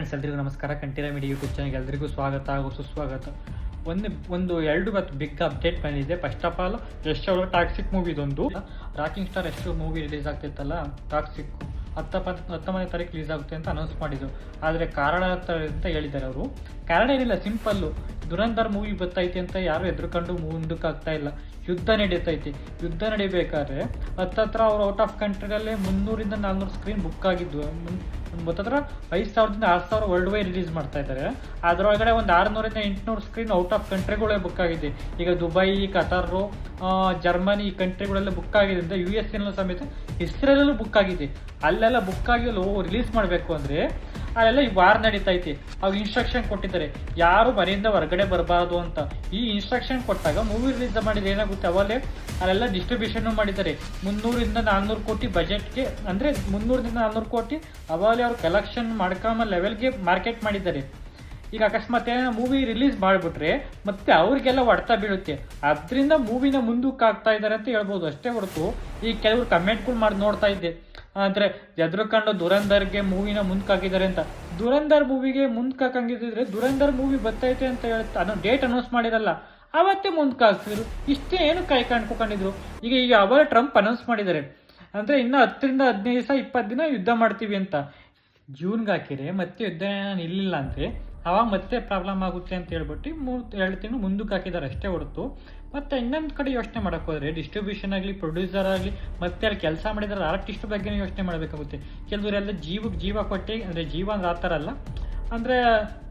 Friends, ಎಲ್ರಿಗೂ ನಮಸ್ಕಾರ. Kanteerava media YouTube ಚಾನಲ್ಗೆ ಎಲ್ರಿಗೂ ಸ್ವಾಗತ ಹಾಗೂ ಸುಸ್ವಾಗತ. ಒಂದು ಎರಡು ಇವತ್ತು ಬಿಗ್ ಅಪ್ಡೇಟ್ ಬಂದಿದೆ. ಫಸ್ಟ್ ಆಫ್ ಆಲ್, ಯಶ್ ಅವರ ಟಾಕ್ಸಿಕ್ ಮೂವಿದೊಂದು rocking star Yash movie release ಆಗ್ತಿತ್ತಲ್ಲ, ಟಾಕ್ಸಿಕ್ 19ನೇ ತಾರೀಕು ರಿಲೀಸ್ ಆಗುತ್ತೆ ಅಂತ ಅನೌನ್ಸ್ ಮಾಡಿದ್ರು. ಆದರೆ ಕಾರಣ ಅಂತ ಹೇಳಿದ್ದಾರೆ ಅವರು. ಕಾರಣ ಏನಿಲ್ಲ, ಸಿಂಪಲ್ಲು. ದುರಂಧರ್ ಮೂವಿ ಬರ್ತೈತೆ ಅಂತ ಯಾರು ಎದುರುಕೊಂಡು ಮುಂದಕ್ಕೆ ಆಗ್ತಾ ಇಲ್ಲ. ಯುದ್ಧ ನಡೀತೈತಿ. ಯುದ್ಧ ನಡಿಬೇಕಾದ್ರೆ ಹತ್ತತ್ರ ಅವ್ರು ಔಟ್ ಆಫ್ ಕಂಟ್ರಿಯಲ್ಲೇ 300ರಿಂದ 400 ಸ್ಕ್ರೀನ್ ಬುಕ್ ಆಗಿದ್ವು. ಹತ್ರ 5,000ದಿಂದ 6,000 ವರ್ಲ್ಡ್ ವೈಡ್ ರಿಲೀಸ್ ಮಾಡ್ತಾ ಇದ್ದಾರೆ. ಅದರೊಳಗಡೆ ಒಂದು 600ರಿಂದ 800 ಸ್ಕ್ರೀನ್ ಔಟ್ ಆಫ್ ಕಂಟ್ರಿಗಳೇ ಬುಕ್ ಆಗಿದೆ. ಈಗ ದುಬೈ, ಕತಾರು, ಜರ್ಮನಿ ಈ ಕಂಟ್ರಿಗಳೆಲ್ಲ ಬುಕ್ ಆಗಿದೆ. US ಸಮೇತ ಇಸ್ರೇಲಲ್ಲೂ ಬುಕ್ ಆಗಿದೆ. ಅಲ್ಲೆಲ್ಲ ಬುಕ್ ಆಗಿ ರಿಲೀಸ್ ಮಾಡಬೇಕು ಅಂದರೆ ಅಲ್ಲೆಲ್ಲ ಈ ವಾರ್ ನಡೀತೈತಿ. ಅವ್ರು ಇನ್ಸ್ಟ್ರಕ್ಷನ್ ಕೊಟ್ಟಿದ್ದಾರೆ, ಯಾರು ಮನೆಯಿಂದ ಹೊರಗಡೆ ಬರಬಾರ್ದು ಅಂತ. ಈ ಇನ್ಸ್ಟ್ರಕ್ಷನ್ ಕೊಟ್ಟಾಗ ಮೂವಿ ರಿಲೀಸ್ ಮಾಡಿದ್ರೆ ಏನಾಗುತ್ತೆ, ಅವಲ್ಲೇ ಅಲ್ಲೆಲ್ಲ ಡಿಸ್ಟ್ರಿಬ್ಯೂಷನ್ ಮಾಡಿದ್ದಾರೆ. 300ರಿಂದ 400 ಕೋಟಿ ಬಜೆಟ್ಗೆ, ಅಂದರೆ 300ರಿಂದ 400 ಕೋಟಿ ಅವಲ್ಲೇ ಅವ್ರು ಕಲೆಕ್ಷನ್ ಮಾಡ್ಕೊಂಬ ಲೆವೆಲ್ಗೆ ಮಾರ್ಕೆಟ್ ಮಾಡಿದ್ದಾರೆ. ಈಗ ಅಕಸ್ಮಾತ್ ಏನೋ ಮೂವಿ ರಿಲೀಸ್ ಮಾಡಿಬಿಟ್ರೆ ಮತ್ತೆ ಅವ್ರಿಗೆಲ್ಲ ಹೊಡ್ತಾ ಬೀಳುತ್ತೆ. ಅದರಿಂದ ಮೂವಿನ ಮುಂದಕ್ಕೆ ಆಗ್ತಾ ಇದ್ದಾರೆ ಅಂತ ಹೇಳ್ಬೋದು ಅಷ್ಟೇ ಹೊರತು. ಈ ಕೆಲವರು ಕಮೆಂಟ್ಗಳು ಮಾಡಿ ನೋಡ್ತಾ ಇದ್ದೆ, ಅಂದರೆ ಎದುರುಕೊಂಡು ದುರಂಧರ್ಗೆ ಮೂವಿನ ಮುಂದಕ್ಕಾಕಿದ್ದಾರೆ ಅಂತ. ದುರಂಧರ್ ಮೂವಿಗೆ ಮುಂದಕ್ಕಾಕಂಗಿದ್ರೆ ದುರಂಧರ್ ಮೂವಿ ಬರ್ತೈತೆ ಅಂತ ಹೇಳ್ತಾ ಅನ್ನೋ ಡೇಟ್ ಅನೌನ್ಸ್ ಮಾಡಿರಲ್ಲ, ಅವತ್ತೇ ಮುಂದಕ್ಕೆ ಹಾಕ್ತಿದ್ರು. ಇಷ್ಟೇ ಏನು ಕಾಯ್ಕೊಂಡಿದ್ರು. ಈಗ ಅವರೇ ಟ್ರಂಪ್ ಅನೌನ್ಸ್ ಮಾಡಿದ್ದಾರೆ, ಅಂದರೆ ಇನ್ನು 10ರಿಂದ 15 ದಿವಸ 20 ದಿನ ಯುದ್ಧ ಮಾಡ್ತೀವಿ ಅಂತ. ಜೂನ್ಗೆ ಹಾಕಿರೆ ಮತ್ತೆ ಯುದ್ಧ ನಿಲ್ಲಿಲ್ಲ ಅಂದರೆ ಅವಾಗ ಮತ್ತೆ ಪ್ರಾಬ್ಲಮ್ ಆಗುತ್ತೆ ಅಂತ ಹೇಳ್ಬಿಟ್ಟು 2 ತಿಂಗಳು ಮುಂದಕ್ಕೆ ಹಾಕಿದ್ದಾರೆ ಅಷ್ಟೇ ಹೊರತು. ಮತ್ತು ಇನ್ನೊಂದು ಕಡೆ ಯೋಚನೆ ಮಾಡೋಕೆ ಹೋದರೆ ಡಿಸ್ಟ್ರಿಬ್ಯೂಷನ್ ಆಗಲಿ, ಪ್ರೊಡ್ಯೂಸರ್ ಆಗಲಿ, ಮತ್ತೆ ಅಲ್ಲಿ ಕೆಲಸ ಮಾಡಿದರೆ ಆರ್ಟಿಸ್ಟ್ ಬಗ್ಗೆ ಯೋಚನೆ ಮಾಡಬೇಕಾಗುತ್ತೆ. ಕೆಲವರೆಲ್ಲ ಜೀವ ಕೊಟ್ಟು, ಅಂದರೆ ಜೀವ ಅಂದ್ರೆ ಆ ಥರ ಅಲ್ಲ, ಅಂದರೆ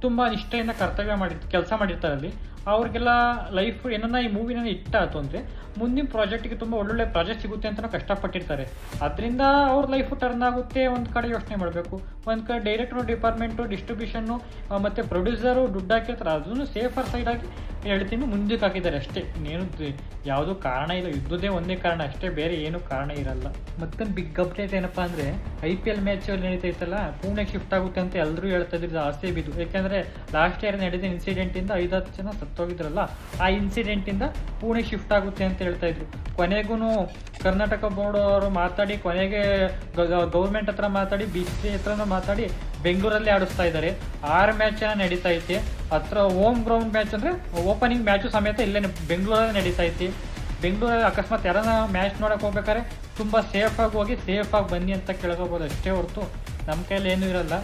ತುಂಬ ನಿಷ್ಠೆಯಿಂದ ಕರ್ತವ್ಯ ಕೆಲಸ ಮಾಡಿರ್ತಾರಲ್ಲಿ ಅವ್ರಿಗೆಲ್ಲ ಲೈಫ್ ಏನನ್ನ ಈ ಮೂವಿನ ಇಟ್ಟಾಯ್ತು ಅಂದರೆ ಮುಂದಿನ ಪ್ರಾಜೆಕ್ಟಿಗೆ ತುಂಬ ಒಳ್ಳೊಳ್ಳೆ ಪ್ರಾಜೆಕ್ಟ್ ಸಿಗುತ್ತೆ ಅಂತ ಕಷ್ಟಪಟ್ಟಿರ್ತಾರೆ. ಅದರಿಂದ ಅವ್ರ ಲೈಫು ಟರ್ನ್ ಆಗುತ್ತೆ. ಒಂದು ಕಡೆ ಯೋಚನೆ ಮಾಡಬೇಕು, ಒಂದು ಕಡೆ ಡೈರೆಕ್ಟ್ರು, ಡಿಪಾರ್ಟ್ಮೆಂಟು, ಡಿಸ್ಟ್ರಿಬ್ಯೂಷನ್ನು ಮತ್ತು ಪ್ರೊಡ್ಯೂಸರು ದುಡ್ಡು ಹಾಕಿರ್ತಾರೆ. ಅದನ್ನು ಸೇಫರ್ ಸೈಡಾಗಿ 2 ತಿಂಗಳು ಮುಂದಕ್ಕೆ ಹಾಕಿದ್ದಾರೆ ಅಷ್ಟೇ. ಇನ್ನೇನು ಯಾವುದೂ ಕಾರಣ ಇಲ್ಲ. ಯುದ್ಧದೇ ಒಂದೇ ಕಾರಣ ಅಷ್ಟೇ, ಬೇರೆ ಏನೂ ಕಾರಣ ಇರಲ್ಲ. ಮತ್ತೊಂದು ಬಿಗ್ ಅಪ್ಡೇಟ್ ಏನಪ್ಪ ಅಂದರೆ, IPL ಮ್ಯಾಚ್ ನಡೀತೈತಲ್ಲ, ಪುಣೆಗೆ ಶಿಫ್ಟ್ ಆಗುತ್ತೆ ಅಂತ ಎಲ್ಲರೂ ಹೇಳ್ತಾ ಇದ್ರು. ಆಸೆ ಬಿದ್ದು. ಯಾಕೆಂದರೆ ಲಾಸ್ಟ್ ಇಯರ್ ನಡೆದ ಇನ್ಸಿಡೆಂಟಿಂದ 5-10 ಜನ ಸತ್ತೋಗಿದ್ರಲ್ಲ, ಆ ಇನ್ಸಿಡೆಂಟಿಂದ ಪುಣೆ ಶಿಫ್ಟ್ ಆಗುತ್ತೆ ಅಂತ ಹೇಳ್ತಾ ಇದ್ರು. ಕೊನೆಗೂ ಕರ್ನಾಟಕ ಬೋರ್ಡ್ ಅವರು ಮಾತಾಡಿ, ಕೊನೆಗೆ ಗೌರ್ಮೆಂಟ್ ಹತ್ರ ಮಾತಾಡಿ, BCCI ಹತ್ರನೂ ಮಾತಾಡಿ ಬೆಂಗಳೂರಲ್ಲಿ ಆಡಿಸ್ತಾ ಇದ್ದಾರೆ. 6 ಮ್ಯಾಚ್ ನಡೀತಾ ಐತೆ. ಹತ್ರ ಹೋಮ್ ಗ್ರೌಂಡ್ ಮ್ಯಾಚ್ ಅಂದರೆ ಓಪನಿಂಗ್ ಮ್ಯಾಚು ಸಮೇತ ಇಲ್ಲೇ ಬೆಂಗಳೂರಲ್ಲಿ ನಡೀತಾ ಐತಿ. ಬೆಂಗಳೂರಲ್ಲಿ ಅಕಸ್ಮಾತ್ ಯಾರನ್ನ ಮ್ಯಾಚ್ ನೋಡೋಕೆ ಹೋಗ್ಬೇಕಾದ್ರೆ ತುಂಬ ಸೇಫಾಗಿ ಹೋಗಿ ಸೇಫಾಗಿ ಬನ್ನಿ ಅಂತ ಕೇಳ್ಕೋಬೋದು ಅಷ್ಟೇ ಹೊರತು ನಮ್ಮ ಕೈಯಲ್ಲಿ ಏನೂ ಇರಲ್ಲ.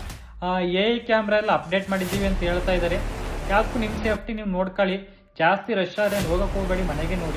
AI ಕ್ಯಾಮ್ರಾ ಎಲ್ಲ ಅಪ್ಡೇಟ್ ಮಾಡಿದ್ದೀವಿ ಅಂತ ಹೇಳ್ತಾ ಇದ್ದಾರೆ. ಯಾಕೂ ನಿಮ್ಮ ಸೇಫ್ಟಿ ನೀವು ನೋಡ್ಕೊಳ್ಳಿ. ಜಾಸ್ತಿ ರಶ್ ಆದರೆ ಹೋಗೋಕೆ ಹೋಗಬೇಡಿ, ಮನೆಗೆ ನೋಡಿ.